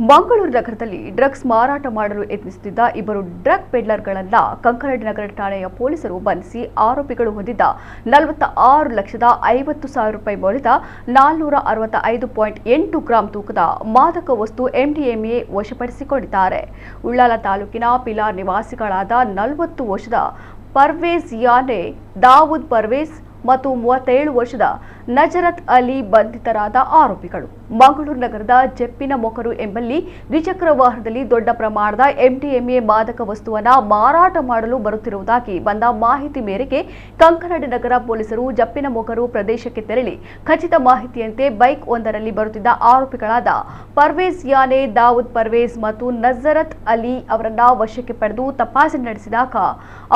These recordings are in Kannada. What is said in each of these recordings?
ಮಂಗಳೂರು ನಗರದಲ್ಲಿ ಡ್ರಗ್ಸ್ ಮಾರಾಟ ಮಾಡಲು ಯತ್ನಿಸುತ್ತಿದ್ದ ಇಬ್ಬರು ಡ್ರಗ್ ಪೆಡ್ಲರ್ಗಳನ್ನ ಕಂಕನಾಡಿ ನಗರ ಠಾಣೆಯ ಪೊಲೀಸರು ಬಂಧಿಸಿ ಆರೋಪಿಗಳು ಹೊಂದಿದ್ದ 46,50,000 ರೂಪಾಯಿ ಮೌಲ್ಯದ 465.8 ಗ್ರಾಂ ತೂಕದ ಮಾದಕ ವಸ್ತು MDMA ವಶಪಡಿಸಿಕೊಂಡಿದ್ದಾರೆ. ಉಳ್ಳಾಲ ತಾಲೂಕಿನ ಪಿಲಾರ್ ನಿವಾಸಿಗಳಾದ 40 ವರ್ಷದ ಪರ್ವೇಜ್ ಯಾನೆ, ದಾವೂದ್ ಪರ್ವೇಜ್ ಮತ್ತು 37 ವರ್ಷದ ನಜರತ್ ಅಲಿ ಬಂಧಿತರಾದ ಆರೋಪಿಗಳು. ಮಂಗಳೂರು ನಗರದ ಜಪ್ಪಿನ ಮೊಕರು ಎಂಬಲ್ಲಿ ದ್ವಿಚಕ್ರ ವಾಹನದಲ್ಲಿ ದೊಡ್ಡ ಪ್ರಮಾಣದ MDMA ಮಾದಕ ವಸ್ತುವನ್ನು ಮಾರಾಟ ಮಾಡಲು ಬರುತ್ತಿರುವುದಾಗಿ ಬಂದ ಮಾಹಿತಿ ಮೇರೆಗೆ ಕಂಕನಾಡಿ ನಗರ ಪೊಲೀಸರು ಜಪ್ಪಿನ ಮೊಕರು ಪ್ರದೇಶಕ್ಕೆ ತೆರಳಿ ಖಚಿತ ಮಾಹಿತಿಯಂತೆ ಬೈಕ್ ಒಂದರಲ್ಲಿ ಬರುತ್ತಿದ್ದ ಆರೋಪಿಗಳಾದ ಪರ್ವೇಜ್ ಯಾನೆ, ದಾವೂದ್ ಪರ್ವೇಜ್ ಮತ್ತು ನಜರತ್ ಅಲಿ ಅವರನ್ನ ವಶಕ್ಕೆ ಪಡೆದು ತಪಾಸಣೆ ನಡೆಸಿದಾಗ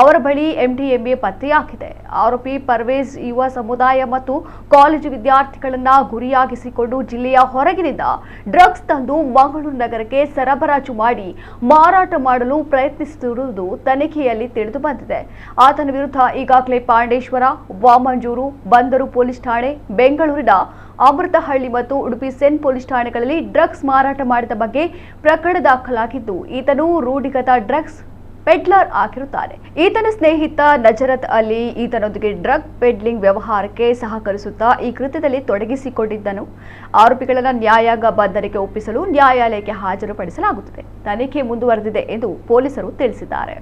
ಅವರ ಬಳಿ MDMA ಪತ್ತೆಯಾಗಿದೆ. ಆರೋಪಿ ಪರ್ವೇಜ್ ಯುವ ಸಮುದಾಯ ಮತ್ತು ಕಾಲೇಜು ವಿದ್ಯಾರ್ಥಿಗಳನ್ನ ಗುರಿಯಾಗಿಸಿಕೊಂಡು ಜಿಲ್ಲೆಯ ಹೊರಗಿನಿಂದ ಡ್ರಗ್ಸ್ ತಂದು ಮಂಗಳೂರು ನಗರಕ್ಕೆ ಸರಬರಾಜು ಮಾಡಿ ಮಾರಾಟ ಮಾಡಲು ಪ್ರಯತ್ನಿಸುತ್ತಿರುವುದು ತನಿಖೆಯಲ್ಲಿ ತಿಳಿದು ಬಂದಿದೆ. ಆತನ ವಿರುದ್ಧ ಈಗಾಗಲೇ ಪಾಂಡೇಶ್ವರ, ವಾಮಂಜೂರು, ಬಂದರು ಪೊಲೀಸ್ ಠಾಣೆ, ಬೆಂಗಳೂರಿನ ಅಮೃತಹಳ್ಳಿ ಮತ್ತು ಉಡುಪಿ ಸೆನ್ ಪೊಲೀಸ್ ಠಾಣೆಗಳಲ್ಲಿ ಡ್ರಗ್ಸ್ ಮಾರಾಟ ಮಾಡಿದ ಬಗ್ಗೆ ಪ್ರಕರಣ ದಾಖಲಾಗಿದ್ದು, ಈತನು ರೂಢಿಗತ ಡ್ರಗ್ಸ್ ಪೆಡ್ಲರ್ ಆಗಿರುತ್ತಾನೆ. ಈತನ ಸ್ನೇಹಿತ ನಜರತ್ ಅಲಿ ಈತನೊಂದಿಗೆ ಡ್ರಗ್ ಪೆಡ್ಲಿಂಗ್ ವ್ಯವಹಾರಕ್ಕೆ ಸಹಕರಿಸುತ್ತಾ ಈ ಕೃತ್ಯದಲ್ಲಿ ತೊಡಗಿಸಿಕೊಂಡಿದ್ದನು. ಆರೋಪಿಗಳನ್ನು ನ್ಯಾಯಾಂಗ ಬಂಧನಕ್ಕೆ ಒಪ್ಪಿಸಲು ನ್ಯಾಯಾಲಯಕ್ಕೆ ಹಾಜರುಪಡಿಸಲಾಗುತ್ತದೆ. ತನಿಖೆ ಮುಂದುವರೆದಿದೆ ಎಂದು ಪೊಲೀಸರು ತಿಳಿಸಿದ್ದಾರೆ.